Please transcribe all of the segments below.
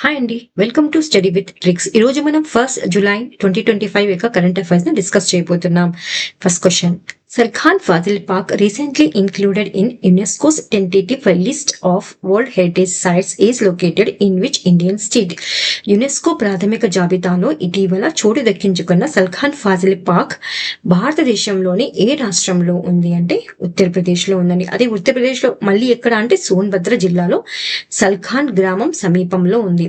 Hi అండి, welcome to study with tricks. ఈ రోజు మనం 1 జూలై 2025 యొక్క కరెంట్ అఫైర్స్ ని డిస్కస్ చేయబోతున్నాం. First question, Sarkhan fossil park recently included in UNESCO's tentative list of world heritage sites is located in which Indian state? UNESCO ప్రాథమిక జాబితాలో ఇటీవల చోటు దక్కించుకున్న సల్ఖాన్ ఫాజిల్ పార్క్ భారతదేశంలోని ఏ రాష్ట్రంలో ఉంది అంటే ఉత్తరప్రదేశ్లో ఉందండి. అదే ఉత్తరప్రదేశ్లో మళ్ళీ ఎక్కడ అంటే సోన్భద్ర జిల్లాలో సల్ఖాన్ గ్రామం సమీపంలో ఉంది.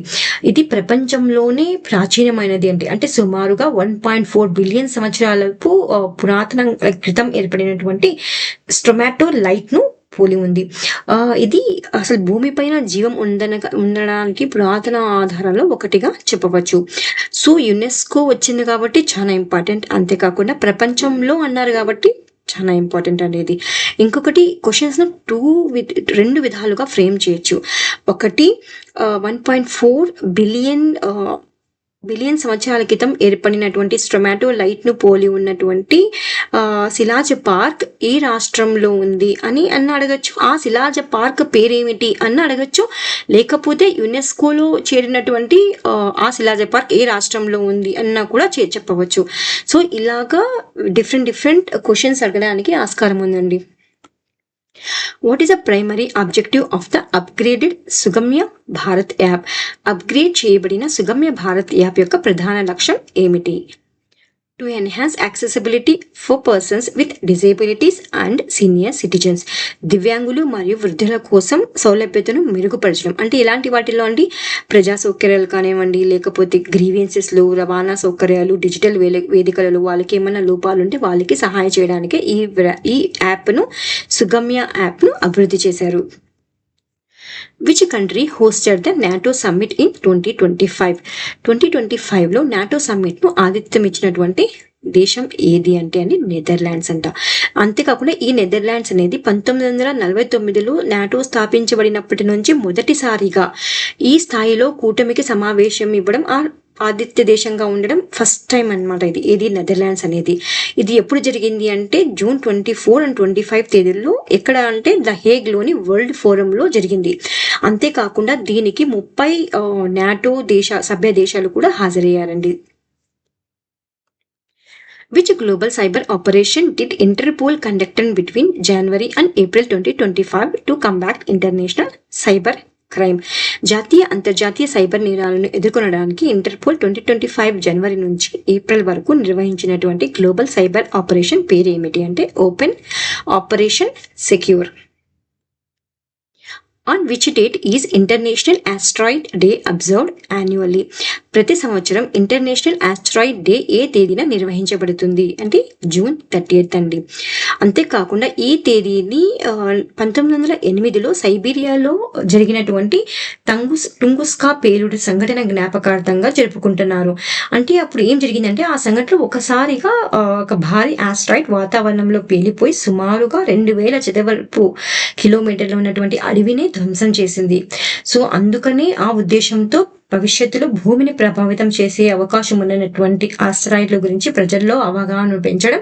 ఇది ప్రపంచంలోనే ప్రాచీనమైనది అంటే సుమారుగా 1.4 బిలియన్ సంవత్సరాలకు పురాతన క్రితం ఏర్పడినటువంటి స్ట్రొమాటో లైట్ ను పోలి ఉంది. ఇది అసలు భూమిపైన జీవం ఉండడానికి పురాతన ఆధారాల్లో ఒకటిగా చెప్పవచ్చు. సో యునెస్కో వచ్చింది కాబట్టి చాలా ఇంపార్టెంట్. అంతేకాకుండా ప్రపంచంలో అన్నారు కాబట్టి చాలా ఇంపార్టెంట్ అనేది. ఇంకొకటి క్వశ్చన్స్ ను రెండు విధాలుగా ఫ్రేమ్ చేయొచ్చు. ఒకటి 1.4 బిలియన్ సంవత్సరాల క్రితం ఏర్పడినటువంటి స్ట్రొమాటో లైట్ ను పోలి ఉన్నటువంటి శిలాజ పార్క్ ఏ రాష్ట్రంలో ఉంది అని అడగచ్చు. ఆ శిలాజ పార్క్ పేరేమిటి అని అడగచ్చు. లేకపోతే యునెస్కోలో చేరినటువంటి ఆ శిలాజ పార్క్ ఏ రాష్ట్రంలో ఉంది అన్న కూడా చెప్పవచ్చు. సో ఇలాగా డిఫరెంట్ క్వశ్చన్స్ అడగడానికి ఆస్కారం ఉందండి. What is the primary objective of the upgraded Sugamya Bharat app? Upgrade చేయబడిన సుగమ్య భారత్ యాప్ యొక్క ప్రధాన లక్ష్యం ఏమిటి? To enhance accessibility for persons with disabilities and senior citizens. దివ్యాంగులు మరియు వృద్ధుల కోసం సౌలభ్యతను మెరుగుపరచడం అంటే ఇలాంటి వాటిలో అండి ప్రజా సౌకర్యాలు కానివ్వండి, లేకపోతే గ్రీవెన్సెస్లు, రవాణా సౌకర్యాలు, డిజిటల్ వేదికలలో వాళ్ళకి ఏమైనా లోపాలు ఉంటే వాళ్ళకి సహాయం చేయడానికి ఈ యాప్ను సుగమ్య యాప్ను అభివృద్ధి చేశారు. Which country hosted the NATO summit in 2025? 2025లో నాటో సమ్మిట్ ను ఆతిథ్యం ఇచ్చినటువంటి దేశం ఏది అంటే నెదర్లాండ్స్ అంట. అంతేకాకుండా ఈ నెదర్లాండ్స్ అనేది 1949లో నాటో స్థాపించబడినప్పటి నుంచి మొదటిసారిగా ఈ స్థాయిలో కూటమికి సమావేశం ఇవ్వడం, ఆదిత్య దేశంగా ఉండడం ఫస్ట్ టైం అనమాట. ఇది నెదర్లాండ్స్ అనేది. ఇది ఎప్పుడు జరిగింది అంటే June 24 and 25 తేదీల్లో ఎక్కడ అంటే ద హేగ్ లోని వరల్డ్ ఫోరంలో జరిగింది. అంతేకాకుండా దీనికి 30 నాటో సభ్య దేశాలు కూడా హాజరయ్యారండి. Which global cyber operation did Interpol conduct between January and April 2025 to combat international cyber crime? జాతీయ అంతర్జాతీయ సైబర్ నేరాలను ఎదుర్కొనడానికి ఇంటర్పోల్ 2025 జనవరి నుంచి ఏప్రిల్ వరకు నిర్వహించినటువంటి గ్లోబల్ సైబర్ ఆపరేషన్ పేరు ఏమిటి అంటే open operation secure. On which date is International Asteroid Day observed annually? ప్రతి సంవత్సరం ఇంటర్నేషనల్ ఆస్ట్రాయిడ్ డే ఏ తేదీన నిర్వహించబడుతుంది అంటే June 30th అండి. అంతేకాకుండా ఈ తేదీని 1908లో సైబీరియాలో జరిగినటువంటి టుంగుస్కా పేలుడు సంఘటన జ్ఞాపకార్థంగా జరుపుకుంటున్నారు. అంటే అప్పుడు ఏం జరిగిందంటే ఆ సంఘటన ఒకసారిగా ఒక భారీ ఆస్ట్రాయిడ్ వాతావరణంలో పేలిపోయి సుమారుగా 2000 చదరపు కిలోమీటర్లు ఉన్నటువంటి అడవిని ధ్వంసం చేసింది. సో అందుకనే ఆ ఉద్దేశంతో భవిష్యత్తులో భూమిని ప్రభావితం చేసే అవకాశం ఉన్నటువంటి ఆస్ట్రాయిడ్ల గురించి ప్రజల్లో అవగాహన పెంచడం,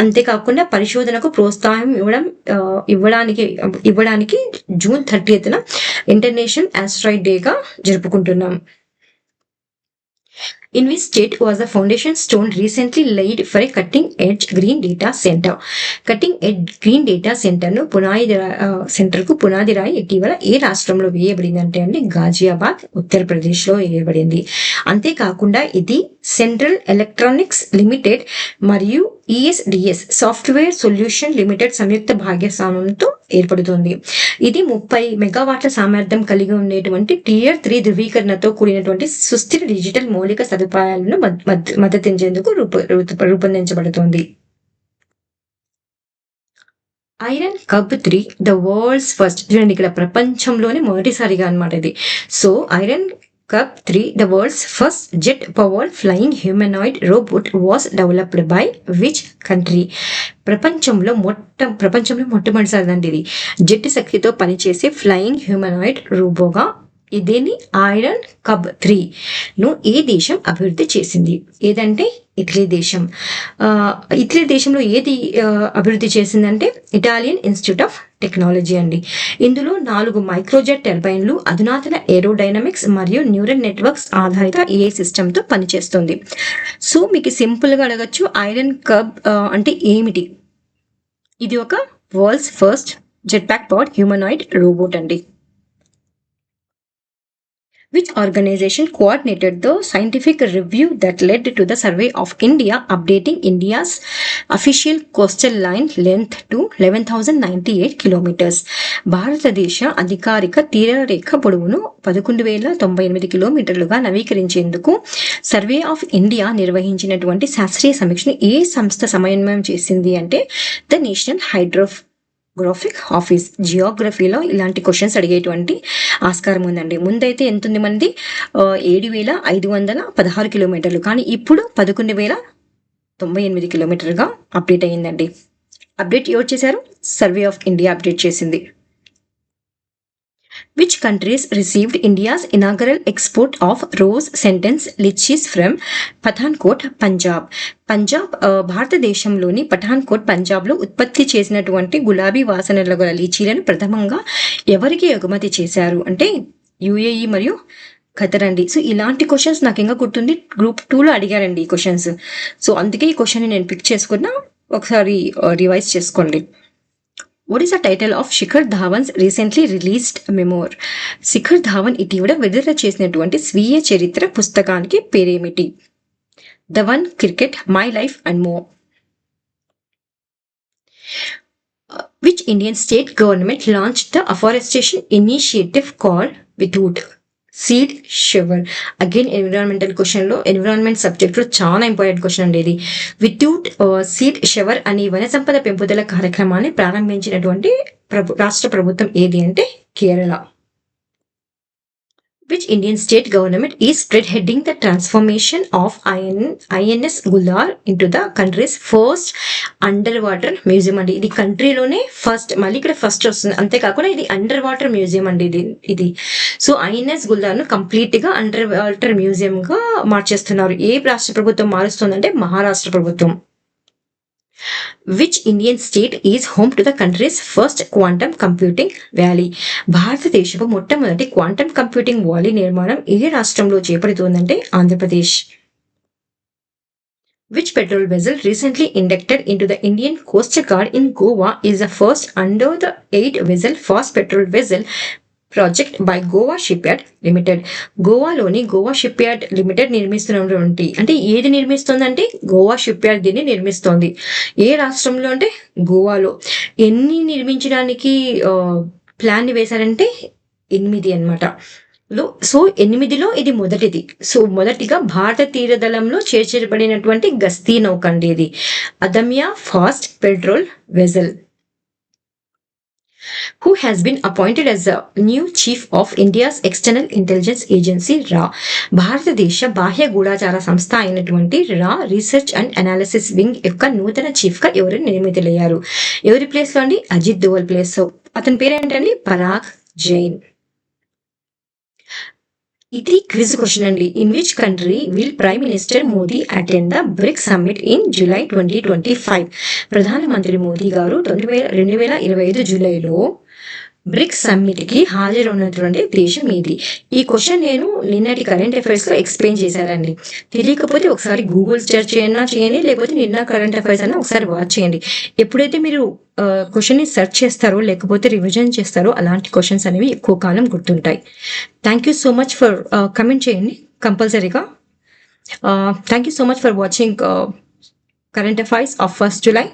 అంతేకాకుండా పరిశోధనకు ప్రోత్సాహం ఇవ్వడానికి June 30th ఇంటర్నేషనల్ ఆస్ట్రాయిడ్ డేగా జరుపుకుంటున్నాం. In which state was the foundation stone recently laid for a cutting-edge green data center? Cutting-edge green data center ను పునాది రాయి ఇటీవల ఏ రాష్ట్రంలో వేయబడింది అంటే గాజియాబాద్ ఉత్తరప్రదేశ్లో వేయబడింది. అంతేకాకుండా ఇది సెంట్రల్ ఎలక్ట్రానిక్స్ లిమిటెడ్ మరియు ESDS సాఫ్ట్వేర్ సొల్యూషన్ లిమిటెడ్ సంయుక్త భాగస్వామ్యంతో ఏర్పడుతుంది. ఇది 30 మెగావాట్ల సామర్థ్యం కలిగి ఉండేటువంటి Tier 3 ధృవీకరణతో కూడినటువంటి సుస్థిర డిజిటల్ మౌలిక సదుపాయాలను మద్దతించేందుకు రూపొందించబడుతుంది. Iron cub 3 the world's first. చూడండి ఇక్కడ ప్రపంచంలోనే మొదటిసారిగా అనమాట ఇది. So iron cub 3 the world's first jet powered flying humanoid robot was developed by which country? ప్రపంచంలో మొట్టమొదటిసారి ఇది జెట్ శక్తితో పనిచేసే ఫ్లయింగ్ హ్యూమనాయిడ్ రోబోగా ఇదేని ఐరన్ కబ్ 3 ను ఏ దేశం అభివృద్ధి చేసింది? ఏదంటే ఇటలీ దేశం. ఇటలీ దేశంలో ఏది అభివృద్ధి చేసిందంటే ఇటాలియన్ ఇన్స్టిట్యూట్ ఆఫ్ టెక్నాలజీ అండి. ఇందులో 4 మైక్రోజెట్ టర్బైన్లు, అధునాతన ఏరోడైనమిక్స్ మరియు న్యూరల్ నెట్వర్క్స్ ఆధారిత ఏఐ సిస్టమ్తో పనిచేస్తుంది. సో మీకు సింపుల్గా అడగచ్చు, ఐరన్ కబ్ అంటే ఏమిటి? ఇది ఒక world's first jet pack powered humanoid robot అండి. Which organization coordinated the scientific review that led to the survey of India, updating India's official coastal line length to 11,098 kilometers? భారతదేశ అధికారిక తీరరేఖ పొడవును 11,098 కిలోమీటర్లుగా నవీకరించేందుకు సర్వే ఆఫ్ ఇండియా నిర్వహించినటువంటి శాస్త్రీయ సమీక్షను ఏ సంస్థ సమన్వయం చేసింది అంటే ద నేషనల్ హైడ్రోగ్రాఫిక్ ఆఫీస్. జియోగ్రఫీలో ఇలాంటి క్వశ్చన్స్ అడిగేటువంటి ఆస్కారం ఉందండి. ముందైతే ఎంత ఉంది మనది 7,516 కిలోమీటర్లు, కానీ ఇప్పుడు 11,098 కిలోమీటర్గా అప్డేట్ అయ్యిందండి. అప్డేట్ ఎవరు చేశారు? సర్వే ఆఫ్ ఇండియా అప్డేట్ చేసింది. Which countries received India's inaugural export of rose scented lychees from Pathankot, Punjab? భారతదేశంలోని పఠాన్కోట్, పంజాబ్లో ఉత్పత్తి చేసినటువంటి గులాబీ వాసనల గల లీచీలను ప్రథమంగా ఎవరికి ఎగుమతి చేశారు అంటే యుఏఈ మరియు ఖతర్ అండి. సో ఇలాంటి క్వశ్చన్స్ నాకు ఇంకా గుర్తుంది, గ్రూప్ 2లో అడిగారండి ఈ క్వశ్చన్స్. సో అందుకే ఈ క్వశ్చన్ నేను పిక్ చేసుకున్నా, ఒకసారి రివైజ్ చేసుకోండి. What is the title of Shikhar ధావన్స్ recently released memoir? Shikhar Dhawan ఇటీవల విడుదల చేసినటువంటి స్వీయ చరిత్ర పుస్తకానికి పేరేమిటి? The one cricket, my life and more. Which Indian state government launched the afforestation initiative called Without seed shower? Again environmental క్వశ్చన్లో, ఎన్విరాన్మెంట్ సబ్జెక్ట్లో చాలా ఇంపార్టెంట్ క్వశ్చన్ అండి ఇది. వితౌట్ సీడ్ షవర్ అనే వన సంపద పెంపుదల కార్యక్రమాన్ని ప్రారంభించినటువంటి రాష్ట్ర ప్రభుత్వం ఏది అంటే Kerala. Which Indian state government is spearheading the transformation of INS Gular into the country's first underwater museum అండి? ఇది కంట్రీలోనే ఫస్ట్, మళ్ళీ ఇక్కడ ఫస్ట్ వస్తుంది. అంతేకాకుండా ఇది అండర్ వాటర్ మ్యూజియం అండి ఇది. సో ఐఎన్ఎస్ గుల్లార్ను కంప్లీట్గా అండర్ వాటర్ మ్యూజియంగా మార్చేస్తున్నారు. ఏ రాష్ట్ర ప్రభుత్వం మారుస్తుందంటే మహారాష్ట్ర ప్రభుత్వం. Which Indian state is home to the country's first quantum computing valley? భారతదేశపు మొట్టమొదటి క్వాంటమ్ కంప్యూటింగ్ వ్యాలీ నిర్మాణం ఏ రాష్ట్రంలో చేపడుతోందంటే Andhra Pradesh. Which petrol vessel recently inducted into the Indian Coast Guard in Goa is the first under the 8-vessel fast petrol vessel project by Goa shipyard limited? గోవాలోని Goa shipyard limited నిర్మిస్తున్నటువంటి, అంటే ఏది నిర్మిస్తోందంటే Goa ship yard దీన్ని నిర్మిస్తోంది. ఏ రాష్ట్రంలో అంటే గోవాలో. ఎన్ని నిర్మించడానికి ప్లాన్ వేశారంటే 8 అన్నమాట. సో 8లో ఇది మొదటిది. సో మొదటిగా భారత తీరదళంలో చేర్చబడినటువంటి గస్తీ నౌక అండి ఇది. Adamya fast patrol vessel. Who has been appointed as the new chief of India's external intelligence agency RA? భారతదేశ బాహ్య గూఢచార సంస్థ అయినటువంటి రా రీసెర్చ్ అండ్ అనాలిసిస్ వింగ్ యొక్క నూతన చీఫ్ గా ఎవరు నియమితులయ్యారు? ఎవరి ప్లేస్ లో అండి? అజిత్ దోవల్ ప్లేస్. సో అతని పేరు ఏంటండి? పరాగ్ జైన్. ఇది క్విజ్ క్వశ్చన్ అండి. In which country will prime minister Modi attend the bricks summit in July 2025? ప్రధానమంత్రి మోదీ గారు 2025 జూలైలో బ్రిక్స్ సమ్మిట్ కి హాజరవుతున్నటువంటి దేశం ఇది. ఈ క్వశ్చన్ నేను నిన్నటి కరెంట్ అఫైర్స్ లో ఎక్స్ప్లెయిన్ చేశానండి. తెలియకపోతే ఒకసారి గూగుల్ సెర్చ్ చేయండి, లేకపోతే నిన్న కరెంట్ అఫైర్స్ అన్న ఒకసారి వాచ్ చేయండి. ఎప్పుడైతే మీరు క్వశ్చన్ ని సెర్చ్ చేస్తారో లేకపోతే రివిజన్ చేస్తారో అలాంటి క్వశ్చన్స్ అనేవి ఎక్కువ కాలం గుర్తుంటాయి. Thank you so much for comment చేయండి కంపల్సరీగా. Thank you so much for watching current affairs of 1st July.